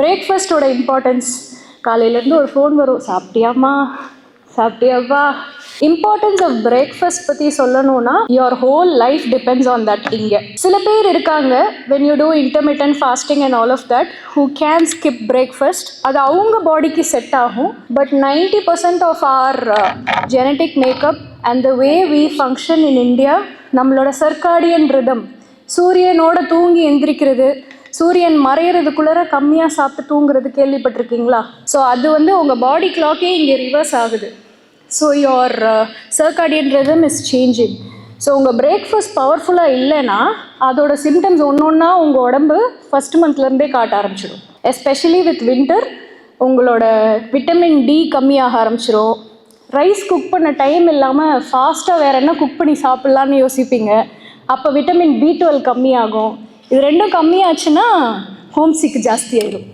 பிரேக்ஃபாஸ்ட்டோட importance. காலையிலேருந்து ஒரு phone வரும், சாப்பிட்டியாம்மா சாப்பிட்டியாப்பா. இம்பார்ட்டன்ஸ் ஆஃப் பிரேக்ஃபாஸ்ட் பற்றி சொல்லணும்னா your whole life depends on that. இங்கே சில பேர் இருக்காங்க when you do intermittent fasting and all of that who can skip breakfast. அது அவங்க பாடிக்கு செட் ஆகும். But 90% of our genetic makeup and the way we function in India, நம்மளோட circadian rhythm, சூரியனோட தூங்கி எந்திரிக்கிறது, சூரியன் மறையிறதுக்குள்ளே கம்மியாக சாப்பிட்டு தூங்குறது கேள்விப்பட்டிருக்கீங்களா? ஸோ அது உங்கள் பாடி கிளாக்கே இங்கே ரிவர்ஸ் ஆகுது. So your circadian rhythm is changing. So உங்கள் பிரேக்ஃபாஸ்ட் பவர்ஃபுல்லாக இல்லைன்னா அதோட சிம்டம்ஸ் ஒன்று ஒன்றா உங்கள் உடம்பு ஃபஸ்ட் மந்த்லேருந்தே காட்ட ஆரம்பிச்சிடும். எஸ்பெஷலி வித் வின்டர் உங்களோட விட்டமின் டி கம்மியாக ஆரம்பிச்சிடும். ரைஸ் குக் பண்ண டைம் இல்லாமல் ஃபாஸ்ட்டாக வேறு என்ன குக் பண்ணி சாப்பிட்லான்னு யோசிப்பீங்க. அப்போ விட்டமின் B12 கம்மியாகும். இது ரெண்டும் கம்மியாச்சுன்னா ஹோம் சிக் ஜாஸ்தி ஆயிடும்.